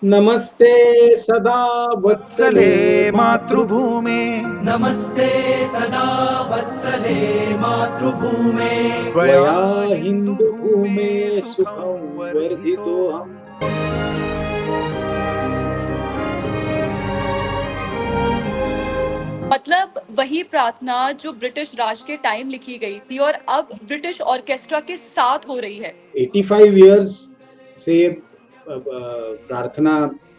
नमस्ते सदा वत्सले वत्सले मातृभूमे नमस्ते सदा वत्सले मातृभूमे त्वया हिंदू भूमे सुखं वर्धितोऽहम्। मतलब वही प्रार्थना जो ब्रिटिश राज के टाइम लिखी गई थी और अब ब्रिटिश ऑर्केस्ट्रा के साथ हो रही है। 85 इयर्स से ये प्रार्थना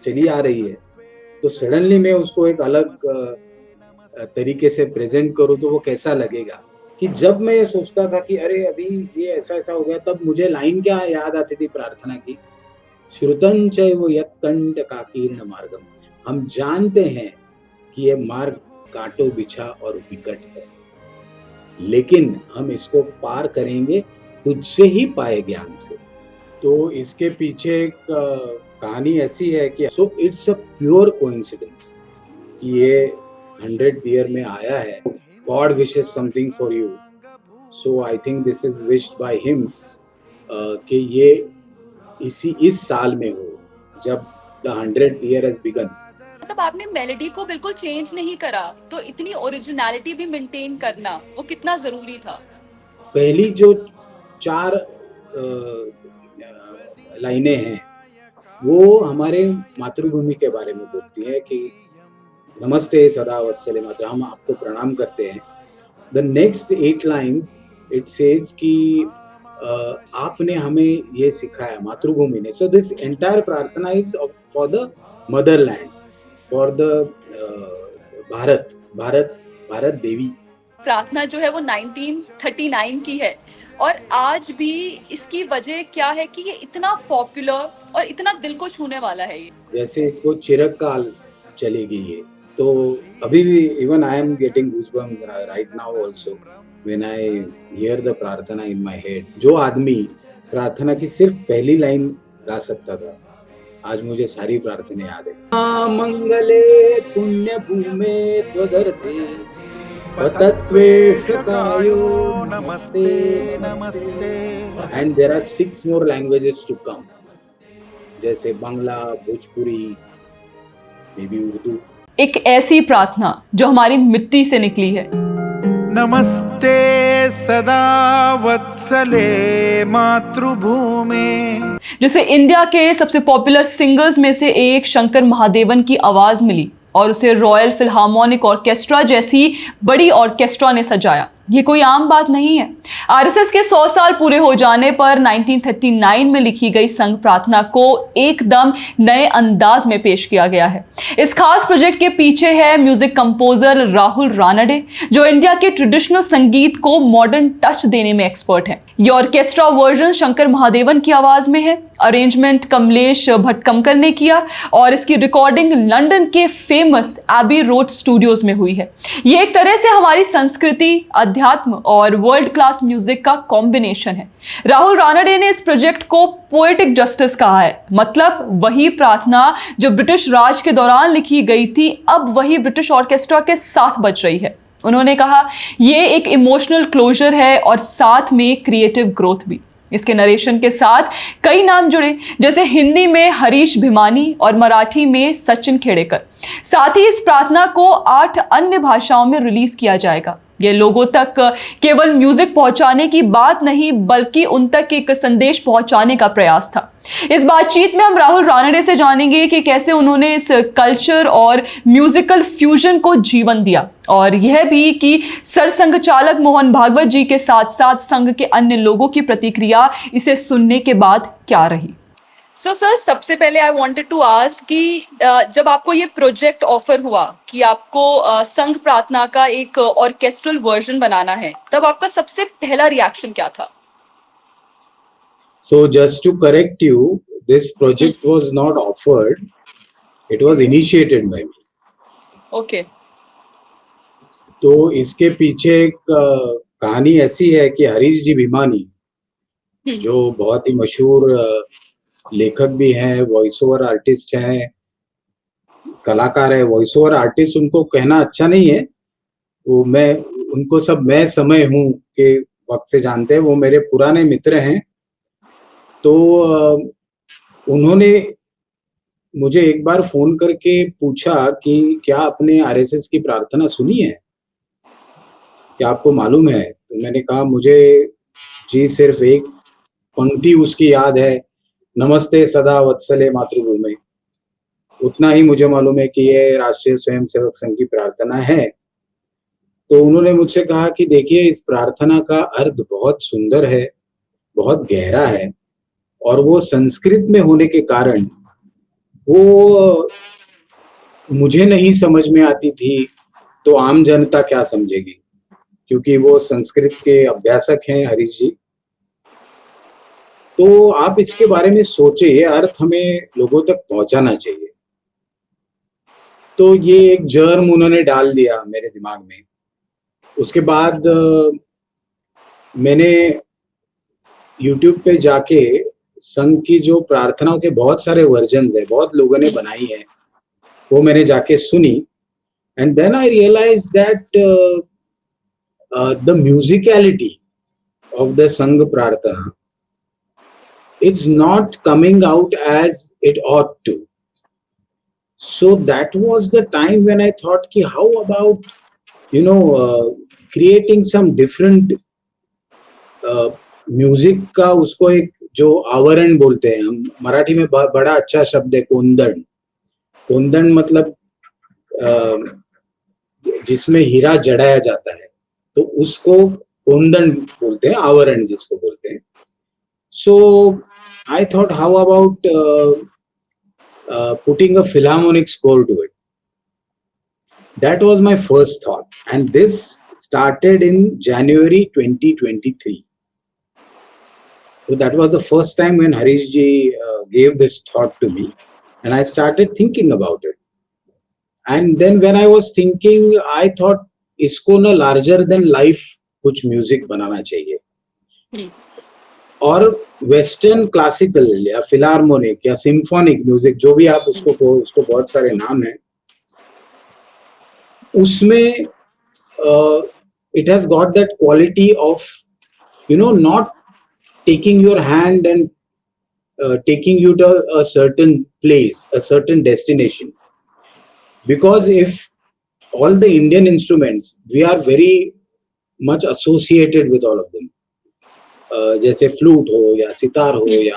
चली आ रही है, तो सडनली मैं उसको एक अलग तरीके से प्रेजेंट करूँ तो वो कैसा लगेगा। कि जब मैं ये सोचता था कि अरे अभी ये ऐसा ऐसा हो गया, तब मुझे लाइन क्या याद आती थी प्रार्थना की, श्रुतं चैव यत्कंटकाकीर्ण मार्गम। हम जानते हैं कि ये मार्ग कांटों बिछा और विकट है, लेकिन हम इसको पार करेंगे तुझसे ही पाए ज्ञान से। तो इसके पीछे एक कहानी ऐसी है कि so it's a pure coincidence कि ये 100th ईयर में आया है। God wishes something for you, so I think this is wished by him कि ये इस साल में हो जब the 100th year has begin. मतलब आपने मेलोडी को बिल्कुल चेंज नहीं करा, तो इतनी ओरिजिनलिटी भी मेंटेन करना वो कितना जरूरी था। पहली जो 4 लाइनें हैं वो हमारे मातृभूमि के बारे में बोलती है कि नमस्ते सदा वत्सले मातृ, हम आपको प्रणाम करते हैं। The next 8 lines it says कि आपने हमें ये सिखाया, मातृभूमि ने। So this entire prarthana is for the motherland, for the Bharat Bharat Bharat Devi. प्रार्थना जो है वो 1939 की है और आज भी इसकी वजह क्या है कि ये इतना पॉपुलर और इतना दिल को छूने वाला है। ये जैसे इसको चिरकाल चलेगी ये, तो अभी भी even I am getting goosebumps right now also when I hear the प्रार्थना इन माय हेड। जो आदमी प्रार्थना की सिर्फ पहली लाइन गा सकता था, आज मुझे सारी प्रार्थना याद है। मंगले पुण्य भूमे त्वदर्थे पतत्वेषकायो नमस्ते नमस्ते। And there are 6 more languages to come, जैसे बांग्ला, भोजपुरी, मे बी उर्दू। एक ऐसी प्रार्थना जो हमारी मिट्टी से निकली है। नमस्ते सदा वत्सले मातृभूमे। जिसे इंडिया के सबसे पॉपुलर सिंगर्स में से एक शंकर महादेवन की आवाज मिली और उसे रॉयल फिल्हार्मोनिक ऑर्केस्ट्रा जैसी बड़ी ऑर्केस्ट्रा ने सजाया। ये कोई आम बात नहीं है। आरएसएस के 100 साल पूरे हो जाने पर 1939 में लिखी गई संघ प्रार्थना को एकदम नए अंदाज में पेश किया गया है। इस खास प्रोजेक्ट के पीछे है म्यूजिक कंपोजर राहुल रानडे, जो इंडिया के ट्रेडिशनल संगीत को मॉडर्न टच देने में एक्सपर्ट हैं। ये ऑर्केस्ट्रा वर्जन शंकर महादेवन की आवाज में है, अरेंजमेंट कमलेश भटकमकर ने किया और इसकी रिकॉर्डिंग लंदन के फेमस एबी रोड स्टूडियोज में हुई है। ये एक तरह से हमारी संस्कृति, अध्यात्म और वर्ल्ड क्लास म्यूजिक का कॉम्बिनेशन है। राहुल रानडे ने इस प्रोजेक्ट को पोएटिक जस्टिस कहा है। मतलब वही प्रार्थना जो ब्रिटिश राज के दौरान लिखी गई थी, अब वही ब्रिटिश ऑर्केस्ट्रा के साथ बज रही है। उन्होंने कहा ये एक इमोशनल क्लोजर है और साथ में क्रिएटिव ग्रोथ भी। इसके नरेशन के साथ कई नाम जुड़े, जैसे हिंदी में हरीश भिमानी और मराठी में सचिन खेड़ेकर। साथ ही इस प्रार्थना को 8 अन्य भाषाओं में रिलीज किया जाएगा। ये लोगों तक केवल म्यूजिक पहुंचाने की बात नहीं, बल्कि उन तक एक संदेश पहुंचाने का प्रयास था। इस बातचीत में हम राहुल रानडे से जानेंगे कि कैसे उन्होंने इस कल्चर और म्यूजिकल फ्यूजन को जीवन दिया, और यह भी कि सरसंघ चालक मोहन भागवत जी के साथ साथ संघ के अन्य लोगों की प्रतिक्रिया इसे सुनने के बाद क्या रही। सो सर, सबसे पहले आई वांटेड टू आस्क कि जब आपको ये प्रोजेक्ट ऑफर हुआ कि आपको संघ प्रार्थना का एक ऑर्केस्ट्रल वर्जन बनाना है, तब आपका सबसे पहला रिएक्शन क्या था? So just to correct you, this project was not offered, it was initiated by me. Okay. तो इसके पीछे एक कहानी ऐसी है कि हरीश जी भिमानी, जो बहुत ही मशहूर लेखक भी हैं, वॉइस ओवर आर्टिस्ट हैं, कलाकार है। वॉइस ओवर आर्टिस्ट उनको कहना अच्छा नहीं है, वो मैं उनको सब मैं समय हूँ के वक्त से जानते हैं, वो मेरे पुराने मित्र हैं। तो उन्होंने मुझे एक बार फोन करके पूछा कि क्या आपने आरएसएस की प्रार्थना सुनी है, क्या आपको मालूम है? तो मैंने कहा मुझे जी सिर्फ एक पंक्ति उसकी याद है, नमस्ते सदा वत्सले मातृभूमि। उतना ही मुझे मालूम है कि ये राष्ट्रीय स्वयंसेवक संघ की प्रार्थना है। तो उन्होंने मुझसे कहा कि देखिए, इस प्रार्थना का अर्थ बहुत सुंदर है, बहुत गहरा है, और वो संस्कृत में होने के कारण वो मुझे नहीं समझ में आती थी, तो आम जनता क्या समझेगी, क्योंकि वो संस्कृत के अभ्यासक हैं हरीश जी। तो आप इसके बारे में सोचे, ये अर्थ हमें लोगों तक पहुंचाना चाहिए। तो ये एक जर्म उन्होंने डाल दिया मेरे दिमाग में। उसके बाद मैंने YouTube पे जाके संघ की जो प्रार्थनाओं के बहुत सारे वर्जन्स है, बहुत लोगों ने बनाई है, वो मैंने जाके सुनी। And then I realize that the musicality of the Sangh prarthana it's not coming out as it ought to. So that was the time when I thought ki how about creating some different music का, उसको एक जो आवरण बोलते हैं हम मराठी में, बड़ा अच्छा शब्द है कोंदण। कोंदण मतलब जिसमें हीरा जड़ाया जाता है, तो उसको कोंदण बोलते हैं, आवरण जिसको बोलते हैं। So I thought, how about putting a philharmonic score to it? That was my first thought, and this started in January 2023. So that was the first time when Harish ji gave this thought to me, and I started thinking about it. And then when I was thinking, I thought, इसको ना larger than life कुछ music बनाना चाहिए। और western classical या फिलार्मोनिक या symphonic music, जो भी आप उसको बहुत सारे नाम हैं, उसमें it has got that quality of not taking your hand and taking you to a certain place, a certain destination. Because if all the Indian instruments, we are very much associated with all of them. जैसे flute हो या सितार हो, या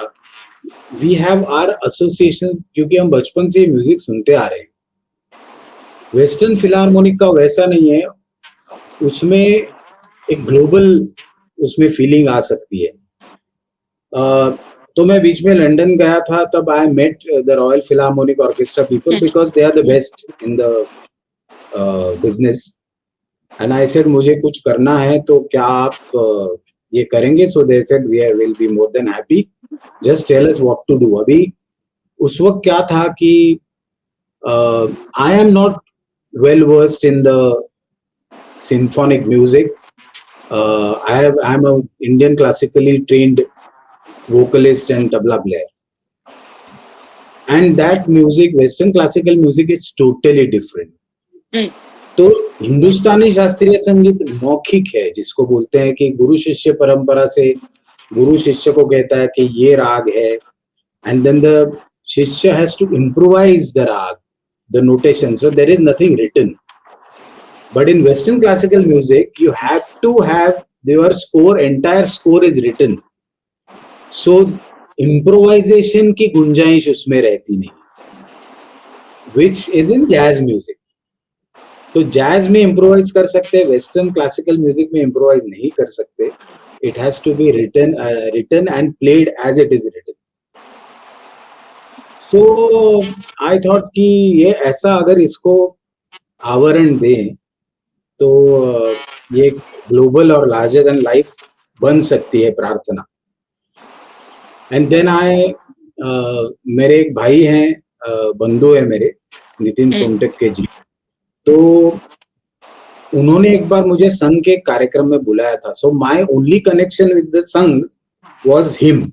we have our association, क्योंकि हम बचपन से music सुनते आ रहे हैं। वेस्टर्न फिलार्मोनिक का वैसा नहीं है, उसमें एक ग्लोबल उसमें फीलिंग आ सकती है। तो मैं बीच में लंदन गया था, तब I met the royal philharmonic orchestra people, because they are the best in the business. And I said मुझे कुछ करना है, तो क्या आप ये करेंगे? So they said we will be more than happy, just tell us what to do. अभी उस वक्त क्या था कि I am not well versed in the symphonic music. I am a Indian classically trained vocalist and tabla player, and that music, western classical music, is totally different. तो हिंदुस्तानी शास्त्रीय संगीत मौखिक है, जिसको बोलते हैं कि गुरु शिष्य परंपरा से गुरु शिष्य को कहता है कि ये राग है, and then the shishya has to improvise the rag, the notation, so there is nothing written. But in western classical music you have to have your score, entire score is written. So improvisation की गुंजाइश उसमें रहती नहीं, which is in jazz music. तो jazz में improvise कर सकते हैं, western classical music में improvise नहीं कर सकते. It has to be written and played as it is written. So I thought कि ये ऐसा अगर इसको आवरण दें, तो ये ग्लोबल और लार्जर देन लाइफ बन सकती है प्रार्थना। एंड देन मेरे एक भाई हैं, बंधु है मेरे, नितिन सोमटेक के जी, तो उन्होंने एक बार मुझे संघ के कार्यक्रम में बुलाया था। So my only connection with the Sangh was him.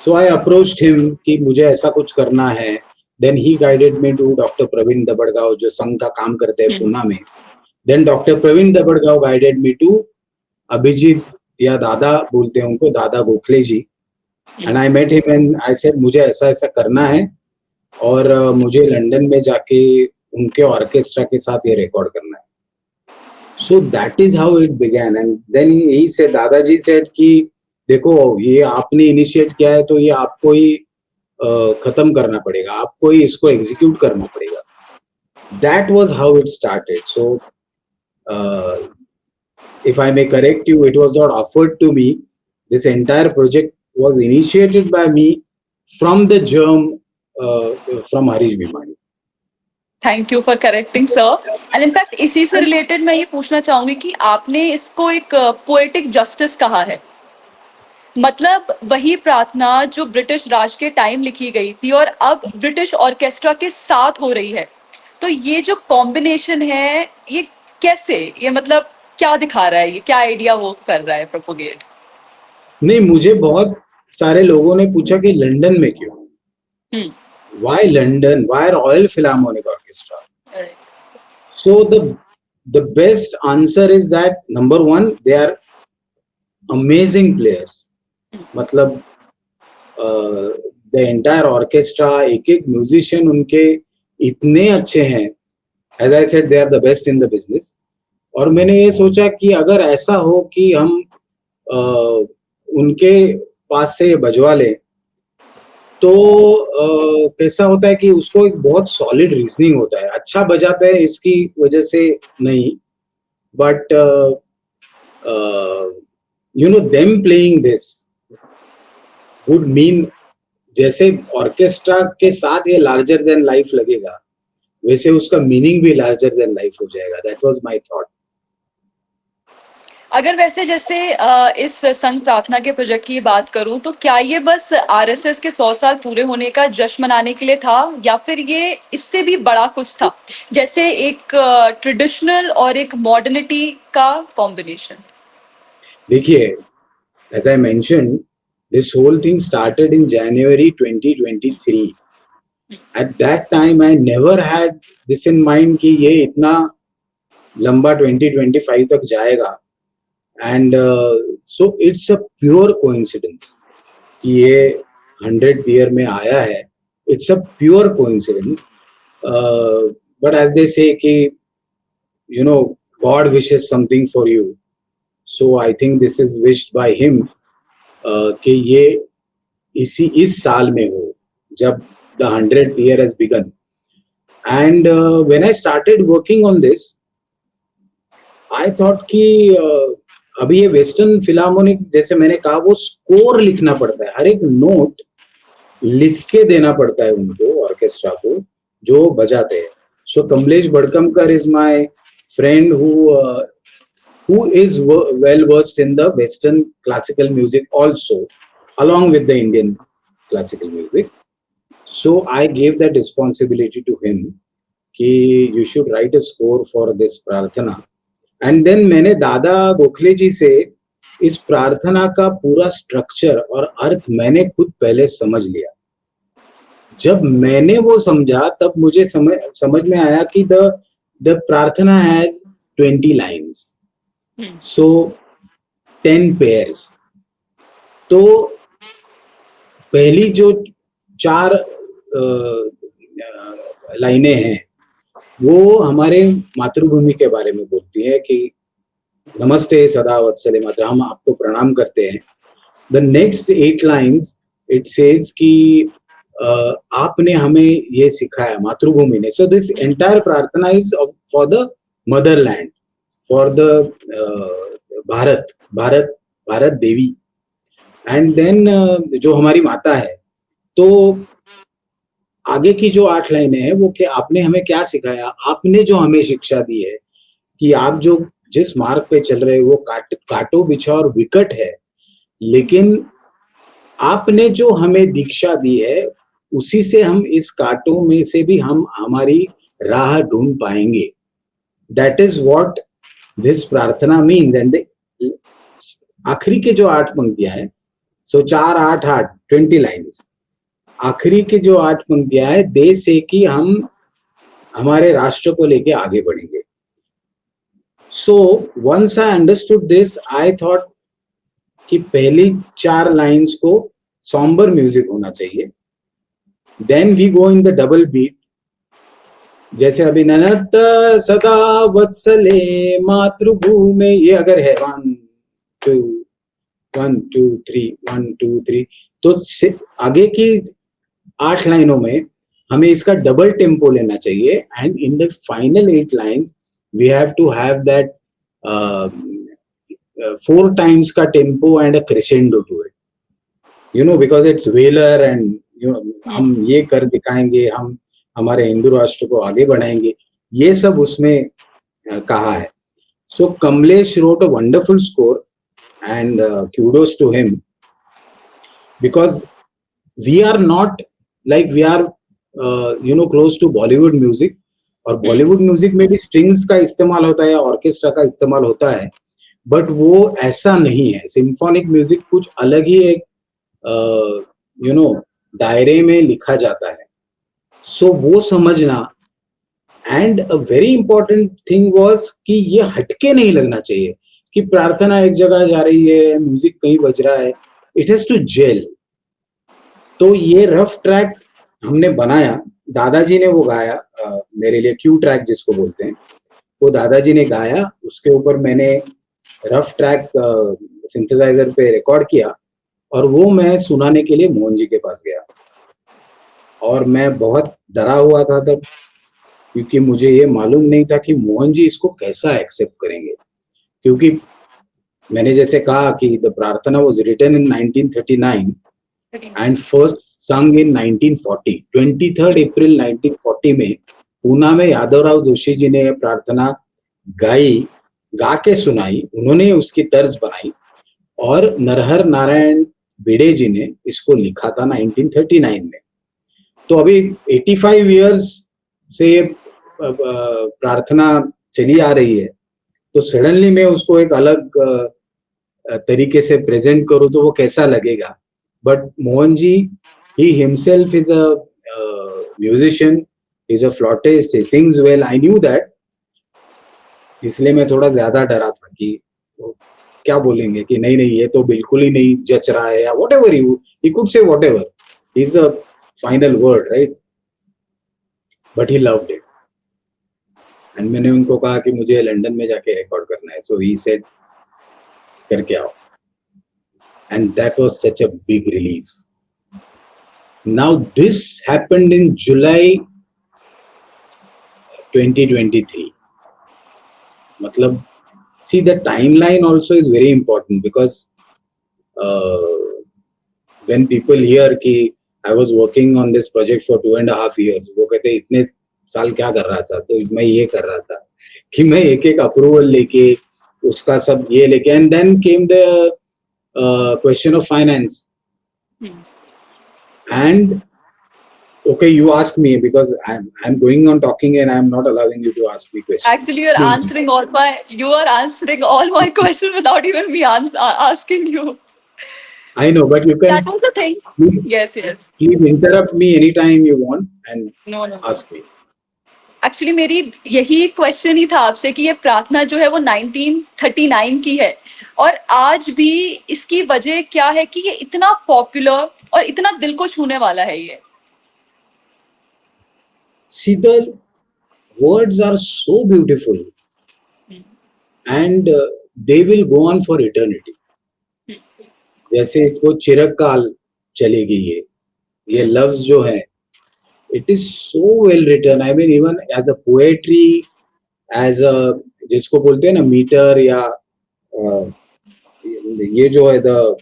So I approached him कि मुझे ऐसा कुछ करना है। Then he guided me to doctor Praveen Dabadgaon, जो संघ का काम करते हैं पुणे में। Then doctor Praveen Dabadgaon guided me to Abhijit, या दादा बोलते हैं उनको, Dada Gokhale ji. And I met him and I said मुझे ऐसा ऐसा करना है, और मुझे लंदन में जाके उनके ऑर्केस्ट्रा के साथ ये रिकॉर्ड करना है. So that is how it began. And then he said, दादाजी said कि देखो ये आपने इनिशिएट किया है तो ये आपको ही खत्म करना पड़ेगा, आपको ही इसको एग्जीक्यूट करना पड़ेगा. That was how it started. So if I may correct you, it was not offered to me. This entire project was initiated by me from the germ from Harish Bhimani. Thank you for correcting sir. And in fact इसी से related मैं ये पूछना चाहूंगी कि आपने इसको एक पोएटिक जस्टिस कहा है. मतलब वही प्रार्थना जो ब्रिटिश राज के टाइम लिखी गई थी और अब ब्रिटिश ऑर्केस्ट्रा के साथ हो रही है, तो ये जो कॉम्बिनेशन है ये कैसे, ये मतलब क्या दिखा रहा है, ये क्या आइडिया वो कर रहा है प्रोपोगेट? नहीं, मुझे बहुत सारे लोगों ने पूछा कि लंदन में क्यों, why London, why Royal Philharmonic Orchestra? So the best answer is that number one, they are amazing players. मतलब the entire orchestra, एक एक musician उनके इतने अच्छे हैं. As I said, they are the best in the business. और मैंने ये सोचा कि अगर ऐसा हो कि हम उनके पास से बजवा लें तो कैसा होता है कि उसको एक बहुत सॉलिड रीजनिंग होता है. अच्छा बजाते हैं इसकी वजह से नहीं, but you know them playing this would mean, जैसे ऑर्केस्ट्रा के साथ ये लार्जर देन लाइफ लगेगा वैसे उसका मीनिंग भी लार्जर देन लाइफ हो जाएगा. That was my thought. अगर वैसे जैसे इस संघ प्रार्थना के प्रोजेक्ट की बात करूं तो क्या ये बस आरएसएस के 100 साल पूरे होने का जश्न मनाने के लिए था या फिर ये इससे भी बड़ा कुछ था, जैसे एक ट्रेडिशनल और एक मॉडर्निटी का कॉम्बिनेशन? देखिए, as I mentioned, this whole thing started in January 2023. At that time, I never had this in mind कि ये इतना लंबा 2025 तक जाएगा. And so it's a pure coincidence कि ये 100th year में आया है. It's a pure coincidence. But as they say कि you know God wishes something for you. So I think this is wished by him कि ये इस साल में हो जब the 100th year has begun. And when I started working on this, I thought कि अभी ये वेस्टर्न फिलार्मोनिक, जैसे मैंने कहा, वो स्कोर लिखना पड़ता है, हर एक नोट लिख के देना पड़ता है उनको, ऑर्केस्ट्रा को जो बजाते हैं. So Kamlesh Badkamkar is my friend who is well versed in the Western classical music also, along with the Indian classical music. So I gave that responsibility to him कि you should write a score for this प्रार्थना. And then मैंने दादा गोखले जी से इस प्रार्थना का पूरा structure और अर्थ मैंने खुद पहले समझ लिया. जब मैंने वो समझा तब मुझे समझ में आया कि the प्रार्थना has 20 lines. So 10 pairs. तो पहली जो 4 लाइनें हैं वो हमारे मातृभूमि के बारे में बोलती है कि नमस्ते सदा वत्सले मातृ, हम आपको प्रणाम करते हैं. The next 8 lines it says कि आपने हमें ये सिखाया, मातृभूमि ने. So this entire prarthana is for the motherland, for the Bharat Devi. And then जो हमारी माता है, तो आगे की जो 8 लाइनें हैं वो कि आपने हमें क्या सिखाया, आपने जो हमें शिक्षा दी है कि आप जो जिस मार्ग पे चल रहे हो वो कांटो बिछा और विकट है, लेकिन आपने जो हमें दीक्षा दी है उसी से हम इस कांटों में से भी हम हमारी राह ढूंढ पाएंगे. दैट इज व्हाट दिस प्रार्थना मीन्स. एंड आखिरी के जो 8 पंक्तियां हैं, सो 4 8 8 20 लाइन्स, आखिरी की जो 8 पंक्तियां है, देश से कि हम हमारे राष्ट्र को लेके आगे बढ़ेंगे. So once I understood this, I thought कि पहली 4 लाइन्स को सॉम्बर म्यूजिक होना चाहिए, then we go in the double beat, जैसे अभी ननद सदा वत्सले मातृभूमि, ये अगर है 1 2 1 2 3 1 2 3, तो आगे की 8 लाइनों में हमें इसका डबल टेम्पो लेना चाहिए, and in the final 8 lines we have to have that 4 times का tempo and a crescendo to it, you know, because it's valour and you know, हम ये कर दिखाएंगे, हम हमारे हिंदू राष्ट्र को आगे बढ़ाएंगे, ये सब उसमें कहा है. सो Kamlesh wrote a wonderful score, and kudos to him, because we are not like we are close to Bollywood music, और बॉलीवुड म्यूजिक में भी स्ट्रिंग्स का इस्तेमाल होता है या ऑर्केस्ट्रा का इस्तेमाल होता है, बट वो ऐसा नहीं है. सिम्फोनिक म्यूजिक कुछ अलग ही एक दायरे में लिखा जाता है. सो वो समझना, and a very important thing was कि ये हटके नहीं लगना चाहिए कि प्रार्थना एक जगह जा रही है, म्यूजिक कहीं बज रहा है, इट हैज टू जेल. तो ये रफ ट्रैक हमने बनाया, दादाजी ने वो गाया, मेरे लिए क्यू ट्रैक जिसको बोलते हैं, वो दादाजी ने गाया, उसके ऊपर मैंने रफ ट्रैक सिंथेसाइजर पे रिकॉर्ड किया, और वो मैं सुनाने के लिए मोहन जी के पास गया. और मैं बहुत डरा हुआ था तब, क्योंकि मुझे ये मालूम नहीं था कि मोहन जी इसको कैसा एक्सेप्ट करेंगे, क्योंकि मैंने जैसे कहा कि the prarthana was written in 1939 and first sung in 1940. 23 अप्रैल 1940 में पूना में यादवराव जोशी जी ने प्रार्थना गाई, गा के सुनाई, उन्होंने उसकी तर्ज बनाई, और नरहर नारायण भिड़े जी ने इसको लिखा था 1939 में. तो अभी 85 इयर्स से प्रार्थना चली आ रही है, तो सडनली मैं उसको एक अलग तरीके से प्रेजेंट करूं तो वो कैसा लगेगा. But Mohan ji, he himself is a musician, he's a flautist, he sings well, I knew that. इसलिए मैं थोड़ा ज्यादा डरा था कि वो क्या बोलेंगे कि नहीं नहीं ये तो बिल्कुल ही नहीं जच रहा है, या whatever he could say whatever, he's the final word, right? But he loved it. And मैंने उनको कहा कि मुझे लंदन में जाके रिकॉर्ड करना है, so he said करके आओ, and that was such a big relief. Now this happened in July 2023. मतलब, see, the timeline also is very important, because when people hear कि I was working on this project for 2.5 years, वो कहते इतने साल क्या कर रहा था, तो मैं ये कर रहा था कि मैं एक एक अप्रूवल लेके उसका सब ये लेके, and then came the question of finance. And okay, you ask me, because I'm going on talking and I'm not allowing you to ask me questions. Actually, you are answering all my questions without even me asking you. I know, but you can That was the thing. please, Yes. please interrupt me anytime you want and No. ask me. Actually मेरी यही question ही था आपसे कि ये प्रार्थना जो है वो 1939 की है, और आज भी इसकी वजह क्या है कि ये इतना पॉपुलर और इतना दिल को छूने वाला है ये. See, the words are so beautiful, and they will go on for eternity. जैसे इसको चिरकाल चलेगी ये लफ्ज जो है, it is so well written. I mean, even as a poetry, as a जिसको बोलते हैं ना मीटर, या ये जो है the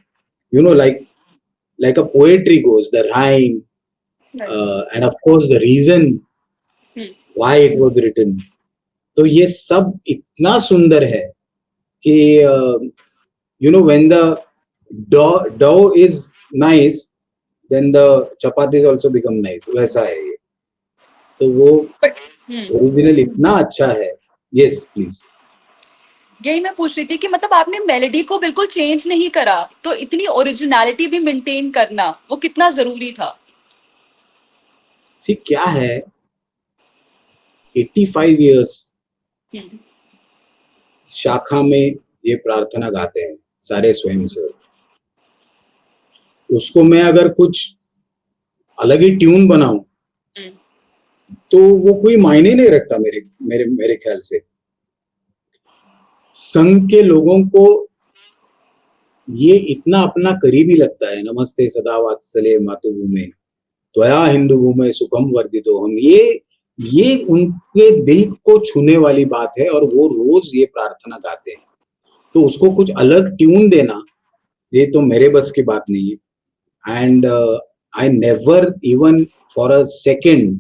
like a poetry goes, the rhyme, and of course the reason why it was written. तो ये सब इतना सुंदर है कि when the dough is nice, then the chapatis also become nice. वैसा है ये. तो वो ओरिजिनल इतना अच्छा है. Yes, please. यही मैं पूछ रही थी कि मतलब आपने मेलोडी को बिल्कुल चेंज नहीं करा, तो इतनी ओरिजिनलिटी भी मेंटेन करना वो कितना जरूरी था. See, क्या है, 85 years शाखा में ये प्रार्थना गाते हैं सारे स्वयंसेवक. उसको मैं अगर कुछ अलग ही ट्यून बनाऊं, तो वो कोई मायने नहीं रखता मेरे मेरे मेरे ख्याल से। संघ के लोगों को ये इतना अपना करीबी लगता है, नमस्ते सदा वात्सल्ये मातृभूमे त्वया हिंदू भूमे सुखम वर्धितो हम, ये उनके दिल को छूने वाली बात है, और वो रोज ये प्रार्थना गाते हैं। तो उसको कुछ अलग ट्यून देना, ये तो मेरे बस की बात नहीं है। And I never even for a second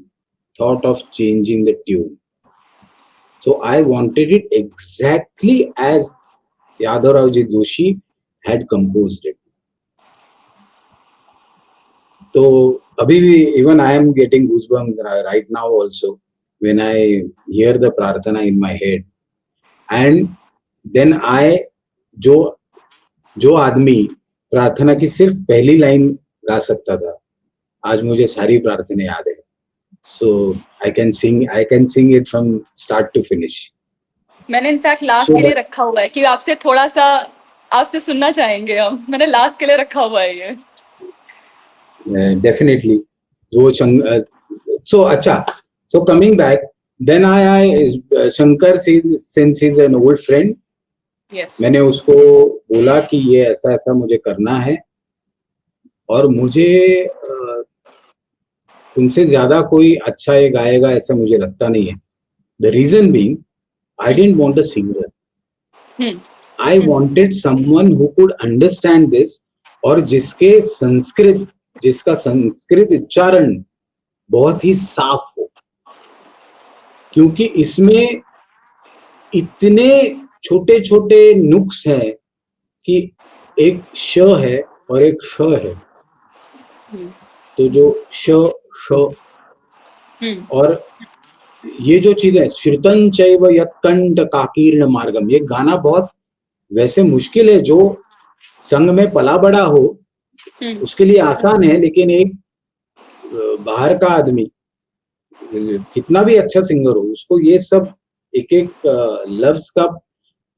thought of changing the tune. So I wanted it exactly as Yadavrao Joshi had composed it. So abhi bhi, even I am getting goosebumps right now also when I hear the prarthana in my head. And then जो आदमी प्रार्थना की सिर्फ पहली line गा सकता था, आज मुझे सारी प्रार्थना याद है। So I can sing it from start to finish. मैंने इनफैक्ट लास्ट के लिए रखा हुआ है कि आपसे थोड़ा सा आपसे सुनना चाहेंगे हम, मैंने लास्ट के लिए रखा हुआ है ये। Definitely. So अच्छा, so coming back, then Shankar, since he's an old friend, yes. मैंने उसको बोला कि ये ऐसा ऐसा मुझे करना है, और मुझे तुमसे ज्यादा कोई अच्छा ये गाएगा ऐसा मुझे लगता नहीं है। The reason being, I didn't want a singer. I wanted someone who could understand this, और जिसका संस्कृत उच्चारण बहुत ही साफ हो, क्योंकि इसमें इतने छोटे छोटे नुक्स हैं कि एक श है और एक श है, तो जो श और ये जो चीज है श्रुतं चैव यत्कंठ काकीर्ण मार्गम, ये गाना बहुत वैसे मुश्किल है, जो संग में पला बड़ा हो उसके लिए आसान है, लेकिन एक बाहर का आदमी कितना भी अच्छा सिंगर हो, उसको ये सब एक एक लफ्ज का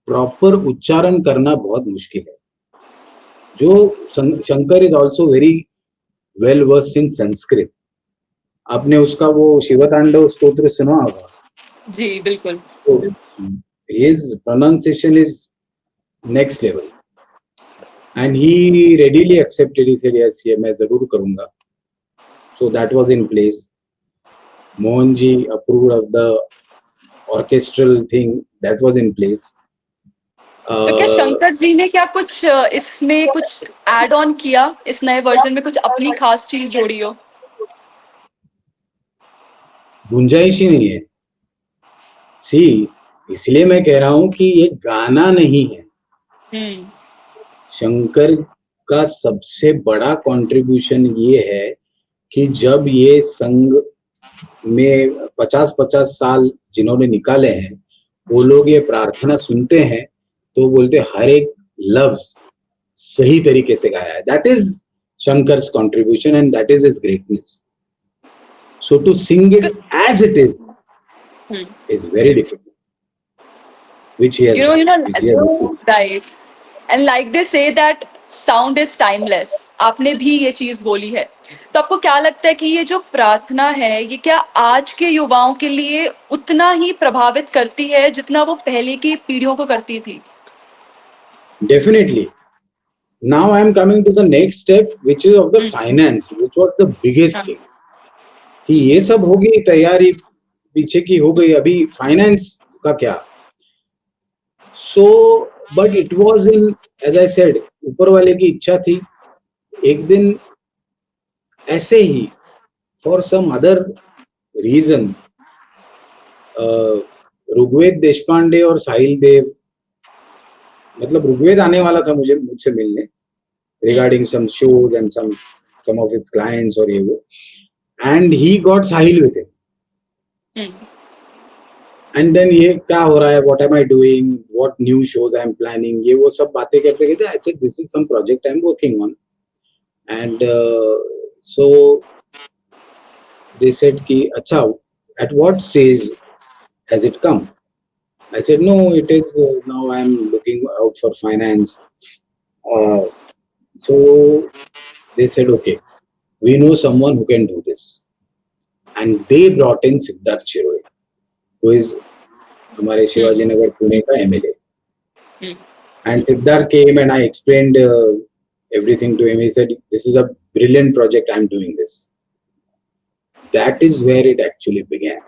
प्रॉपर उच्चारण करना बहुत मुश्किल है। जो Shankar is also very well versed इन संस्कृत। आपने उसका वो शिवतांडव स्तोत्र सुना होगा? जी बिल्कुल। His pronunciation is next level, and he readily accepted. He said yes, ये मैं जरूर करूँगा। So that was in place. Mohan ji approved of the orchestral thing, that was in place. तो क्या शंकर जी ने क्या कुछ इसमें कुछ ऐड ऑन किया, इस नए वर्जन में कुछ अपनी खास चीज जोड़ी हो? गुंजाइश ही नहीं है। इसलिए मैं कह रहा हूं कि ये गाना नहीं है। शंकर का सबसे बड़ा कंट्रीब्यूशन ये है कि जब ये संघ में 50-50 साल जिन्होंने निकाले हैं, वो लोग ये प्रार्थना सुनते हैं तो बोलते हर एक लफ्ज सही तरीके से गाया है। That is Shankar's contribution and that is his greatness. So to sing it as it is very difficult, which he has right. And like they say that sound is timeless. आपने भी ये चीज बोली है, तो आपको क्या लगता है कि ये जो प्रार्थना है, ये क्या आज के युवाओं के लिए उतना ही प्रभावित करती है जितना वो पहले की पीढ़ियों को करती थी? Definitely. Now I am coming to the next step, which is of the finance, which was the biggest thing. कि ये सब हो गई, तैयारी पीछे की हो गई, अभी फाइनेंस का क्या? So but it was in, as I said, ऊपर वाले की इच्छा थी। एक दिन ऐसे ही for some other reason Rigved Deshpande और साहिल देव, मतलब ऋग्वेद आने वाला था मुझसे मिलने regarding some shows and some of his clients और ये वो, and he got Sahil with him. And then ये क्या हो रहा है, what am I doing, what new shows I am planning, ये वो सब बातें करते करते I said this is some project I am working on, and so they said कि अच्छा at what stage has it come? I said no, it is now I am looking out for finance. So they said okay, we know someone who can do this. And they brought in Siddharth Shiroe, who is हमारे शिवाजी नगर पुणे का MLA. And Siddharth came and I explained everything to him. He said, "This is a brilliant project. I'm doing this." That is where it actually began.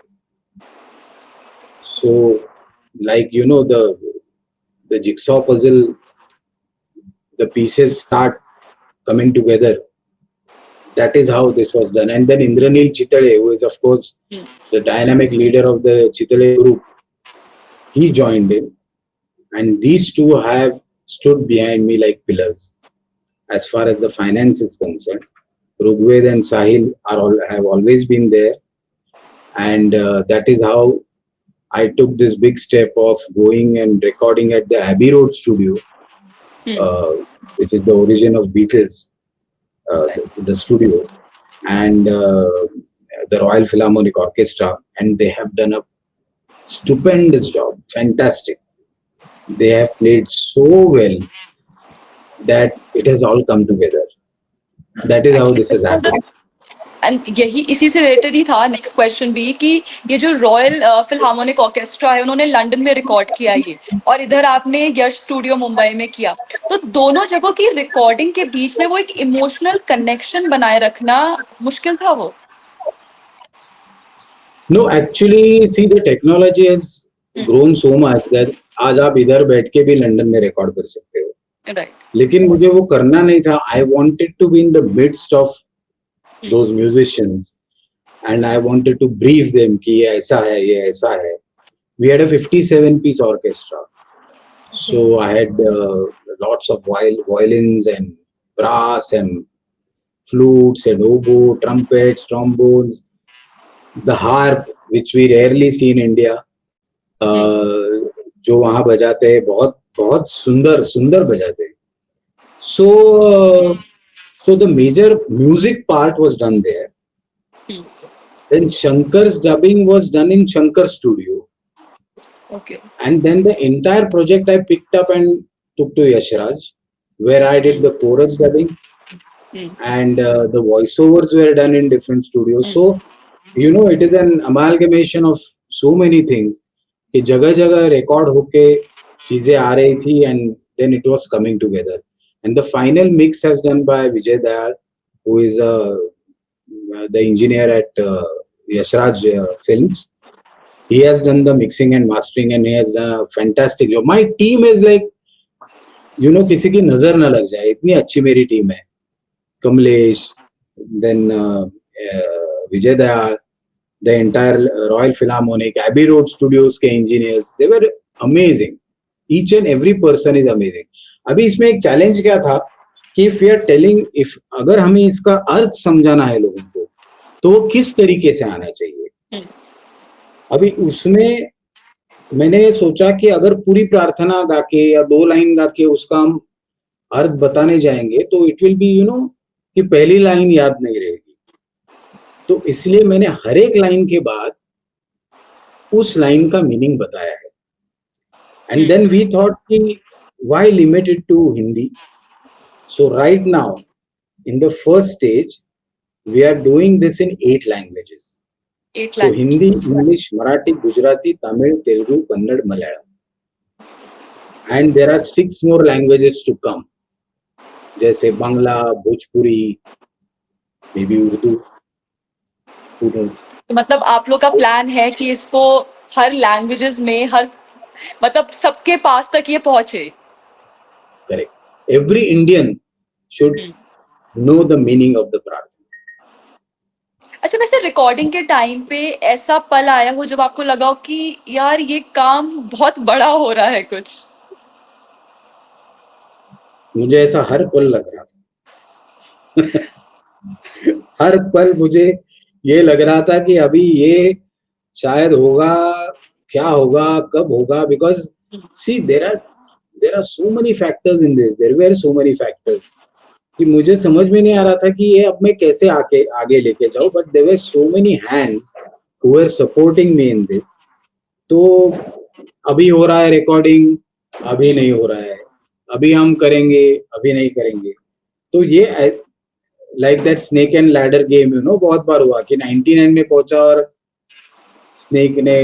So, like the jigsaw puzzle, the pieces start coming together. That is how this was done. And then Indranil Chitale, who is of course the dynamic leader of the Chitale group, he joined in. And these two have stood behind me like pillars. As far as the finance is concerned, Rugved and Sahil have always been there. And that is how I took this big step of going and recording at the Abbey Road studio, which is the origin of Beatles, the studio, and the Royal Philharmonic Orchestra. And they have done a stupendous job, fantastic. They have played so well that it has all come together. That is how this has happened. And यही इसी से related ही था next question भी कि ये जो royal फिल्हार्मोनिक orchestra है उन्होंने लंदन में रिकॉर्ड किया ये, और इधर आपने यश स्टूडियो मुंबई में किया, तो दोनों जगहों की रिकॉर्डिंग के बीच में वो एक इमोशनल कनेक्शन बनाए रखना मुश्किल था वो? No, actually, see, the technology has grown so much that आज आप इधर बैठ के भी लंदन में रिकॉर्ड कर सकते हो. राइट. लेकिन मुझे वो करना नहीं था. I wanted to be in the midst of those musicians and I wanted to brief them कि ये ऐसा है, ये ऐसा है. We had a 57-piece orchestra, so I had lots of violins and brass and flutes and oboe, trumpets, trombones, the harp, which we rarely see in India. जो वहाँ बजाते हैं, बहुत बहुत सुंदर बजाते हैं. So the major music part was done there. Then Shankar's dubbing was done in Shankar studio. Okay. And then the entire project I picked up and took to Yashraj, where I did the chorus dubbing, and the voiceovers were done in different studios. So, it is an amalgamation of so many things. कि जगह जगह record होके चीजें आ रही थी, and then it was coming together. And the final mix has done by Vijay Dayal, who is the engineer at Yashraj Films. He has done the mixing and mastering, and he has done a fantastic job. My team is like, किसी की नजर ना लग जाए, इतनी अच्छी मेरी team है. Kamlesh, then Vijay Dayal, the entire Royal Philharmonic, Abbey Road Studios के engineers, they were amazing. Each and every person is amazing. अभी इसमें एक चैलेंज क्या था कि अगर हमें इसका अर्थ समझाना है लोगों को, तो वो किस तरीके से आना चाहिए. अभी उसमें मैंने सोचा कि अगर पूरी प्रार्थना गा के या 2 लाइन गा के उसका हम अर्थ बताने जाएंगे तो इट विल बी कि पहली लाइन याद नहीं रहेगी. तो इसलिए मैंने हर एक लाइन के बाद उस लाइन का मीनिंग बताया है. एंड देन वी थॉट कि why limit it to Hindi. So right now in the first stage we are doing this in 8 languages. So Hindi, English, Marathi, Gujarati, Tamil, Telugu, Kannada, Malayalam. And there are 6 more languages to come. जैसे Bangla, Bhojpuri, maybe Urdu. Who knows? मतलब आप लोग का plan है कि इसको हर languages में मतलब सबके पास तक ये पहुंचे. Correct. Every Indian should know the meaning of the प्रार्थना. अच्छा, वैसे रिकॉर्डिंग के टाइम पे ऐसा पल आया हो जब आपको लगा हो कि यार ये काम बहुत बड़ा हो रहा है कुछ? मुझे ऐसा हर पल लग रहा था. हर पल मुझे ये लग रहा था कि अभी ये शायद होगा, क्या होगा, कब होगा. Because see there are so many factors in this. There were so many factors कि मुझे समझ में नहीं आ रहा था कि ये अब मैं कैसे आगे लेके जाऊं. But there were so many hands who were supporting me in this. तो अभी हो रहा है रिकॉर्डिंग, अभी नहीं हो रहा है, अभी हम करेंगे, अभी नहीं करेंगे. तो ये like that snake and ladder game, you know, बहुत बार हुआ कि 99 में पहुंचा और स्नेक ने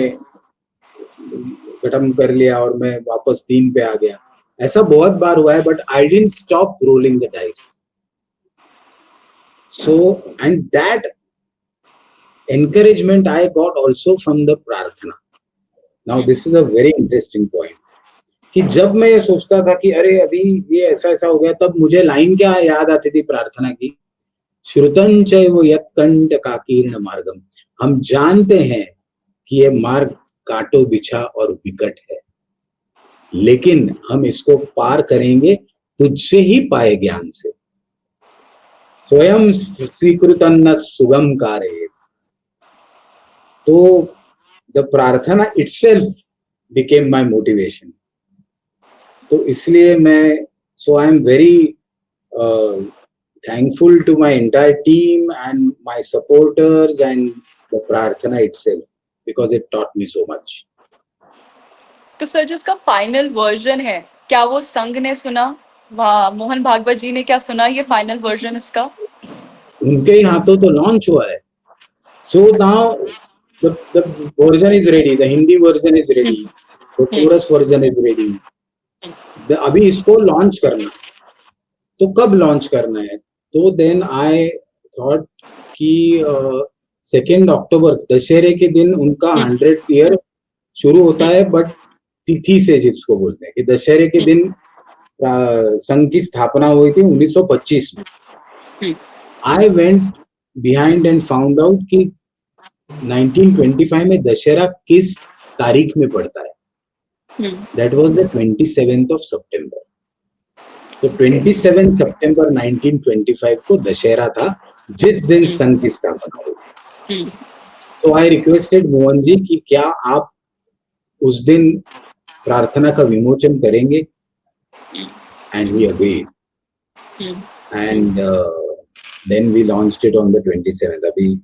खत्म कर लिया और मैं वापस 3 पे आ गया. ऐसा बहुत बार हुआ है, but I didn't stop rolling the dice. So, and that encouragement I got also from the प्रार्थना. Now this is a very interesting point. कि जब मैं ये सोचता था कि अरे अभी ये ऐसा ऐसा हो गया, तब मुझे लाइन क्या याद आती थी प्रार्थना की, श्रुतं चैव यत्कंटकाकीर्ण मार्गम. हम जानते हैं कि ये मार्ग कांटों बिछा और विकट है, लेकिन हम इसको पार करेंगे तुझसे ही पाए ज्ञान से. स्वयं स्वीकृतन्न सुगम कार्य. तो द प्रार्थना itself became my motivation. तो इसलिए मैं, so I am very thankful to my entire team and my supporters and the प्रार्थना itself because it taught me so much. तो सर जिसका फाइनल वर्जन है, क्या वो संघ ने सुना? मोहन भागवत जी ने क्या सुना ये फाइनल वर्जन इसका? उनके ही हाथों तो लॉन्च हुआ है. So now the version is ready, the Hindi version is ready, the chorus version is ready. अभी इसको लॉन्च करना है. तो कब लॉन्च करना है? तो देन आई थॉट कि 2 अक्टूबर दशहरे के दिन उनका 100th ईयर शुरू होता है, बट तिथि से जिसको बोलते हैं कि दशहरे के दिन संघ की स्थापना हुई थी 1925 में. I went behind and found out कि 1925 में दशहरा किस तारीख में पड़ता है. That was the 27th of September. तो 27 सितंबर 1925 को दशहरा था, जिस दिन संघ की स्थापना हुई. तो आई रिक्वेस्टेड मोहन जी कि क्या आप उस दिन प्रार्थना का विमोचन करेंगे, and he agreed. And then we launched it on the 27th. अभी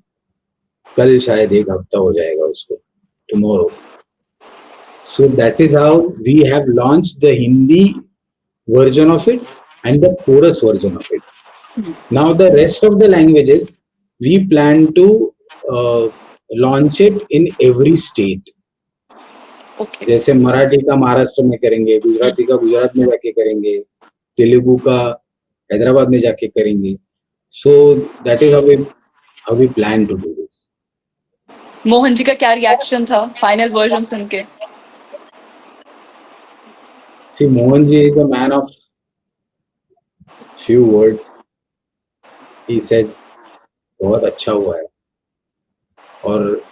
कल शायद 1 हफ्ता हो जाएगा उसको, tomorrow. So that is how we have launched the Hindi version of it and the chorus version of it. Now the rest of the languages we plan to launch it in every state. Okay. जैसे मराठी का महाराष्ट्र में करेंगे, गुजराती का गुजरात में जाके करेंगे, तेलुगु का हैदराबाद में जाके करेंगे. So that is how we plan to do this. Mohan ji का क्या रिएक्शन था फाइनल वर्जन सुन के? See, Mohan ji is a man of few words. He said, बहुत अच्छा हुआ है और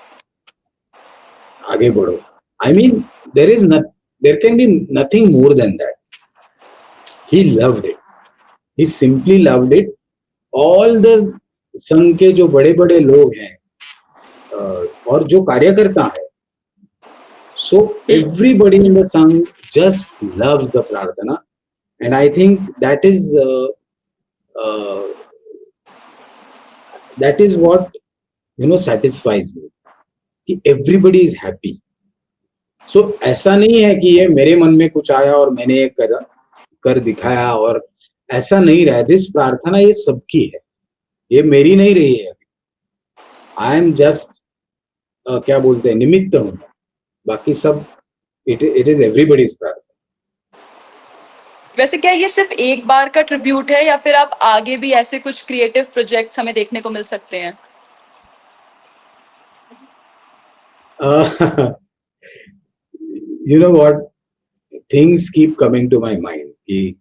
आगे बढ़ो. I mean, there can be nothing more than that. He loved it. He simply loved it. All the संघ के जो बड़े बड़े लोग हैं और जो कार्यकर्ता है, so everybody in the Sangh just loves the Prarthana, and I think that is what, you know, satisfies me कि everybody is happy. So ऐसा नहीं है कि ये मेरे मन में कुछ आया और मैंने ये कर दिखाया, और ऐसा नहीं रहा. दिस प्रार्थना ये सबकी है, ये मेरी नहीं रही है. आई एम जस्ट क्या बोलते हैं, निमित्त हूँ. बाकी सब इट इज एवरीबॉडीज प्रार्थना. वैसे क्या ये सिर्फ एक बार का ट्रिब्यूट है, या फिर आप आगे भी ऐसे कुछ क्रिएटिव प्रोजेक्ट्स हमें देखने को मिल सकते हैं? You know what, things keep coming to my mind कि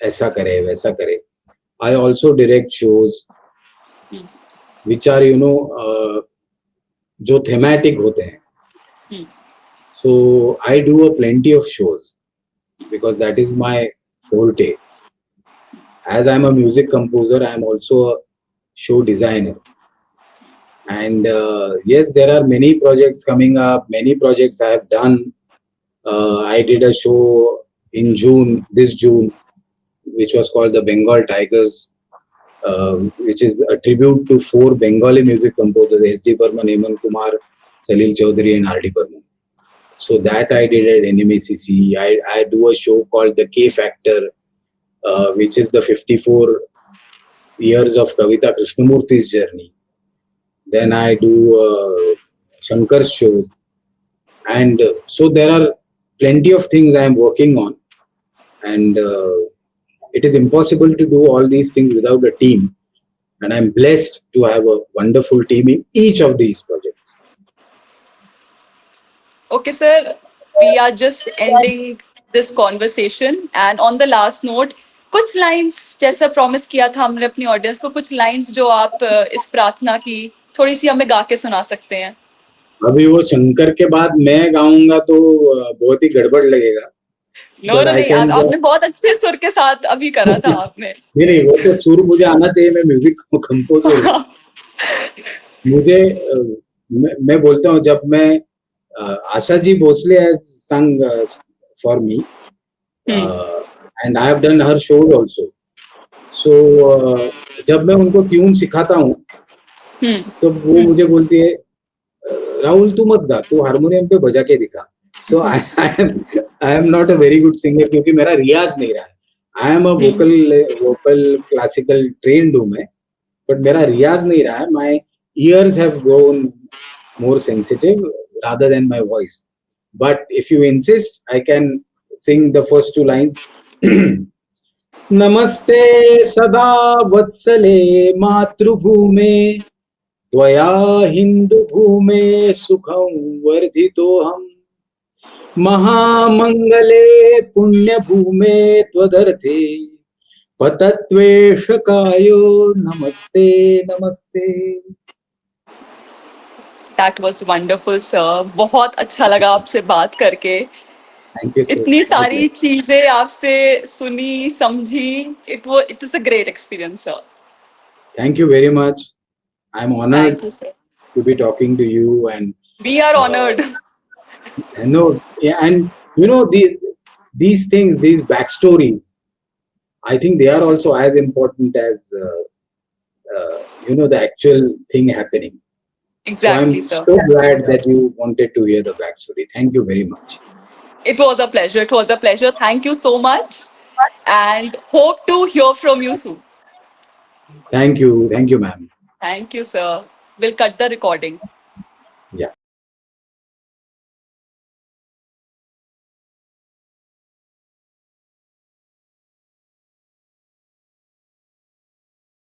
ऐसा करे वैसा करे. I also direct shows which are, you know, जो thematic होते हैं. So I do a plenty of shows because that is my forte. As I'm a music composer, I'm also a show designer. And yes, there are many projects coming up, many projects I have done. I did a show in this June, which was called the Bengal Tigers, which is a tribute to 4 Bengali music composers, S.D. Burman, Hemant Kumar, Salil Chaudhary and R.D. Burman. So that I did at NMACC. I do a show called The K Factor, which is the 54 years of Kavita Krishnamurthy's journey. Then I do Shankar's show, and so there are plenty of things I am working on, and it is impossible to do all these things without a team. And I'm blessed to have a wonderful team in each of these projects. Okay, sir, we are just ending this conversation. And on the last note, कुछ lines जैसा promise किया था हमने अपनी audience को, कुछ lines जो आप इस प्रार्थना की थोड़ी सी हमें गा के सुना सकते हैं. अभी वो शंकर के बाद मैं गाऊंगा तो बहुत ही गड़बड़ लगेगा. नो नो नहीं, आपने बहुत अच्छे सुर के साथ अभी करा था आपने. नहीं, वो तो सुर मुझे आना चाहिए, मैं म्यूजिक कंपोजर हूँ. मुझे मैं बोलता हूँ, जब मैं Asha ji Bhosle has sung for me, and I have done her shows also. So जब मैं उनको ट्यून सिखाता हूँ तो वो मुझे बोलती है, राहुल तू मत गा, तू हारमोनियम पे बजा के दिखा. So I am not a very good singer क्योंकि मेरा रियाज नहीं रहा है. I am a vocal classical trained हूँ मैं, but मेरा रियाज नहीं रहा है. My ears have grown more sensitive rather than my voice. But if you insist, I can sing the first two lines. नमस्ते सदा वत्सले मातृभूमे, त्वया हिंदु भूमे सुखं वर्धितोऽहम्. महामंगले पुण्य भूमे त्वदर्थे पतत्वेषकायो नमस्ते नमस्ते. That was wonderful, sir. बहुत अच्छा लगा आपसे बात करके. Thank you, sir. इतनी सारी चीजें आपसे सुनी समझी. It is a great experience, sir. Thank you very much. I'm honored Thank you, sir. to be talking to you, and We are honored. no, yeah, and you know these things, these backstories, I think they are also as important as the actual thing happening. Exactly, so I'm sir. so glad that you wanted to hear the backstory. Thank you very much. It was a pleasure. It was a pleasure. Thank you so much. And hope to hear from you soon. Thank you, ma'am. Thank you, sir. We'll cut the recording.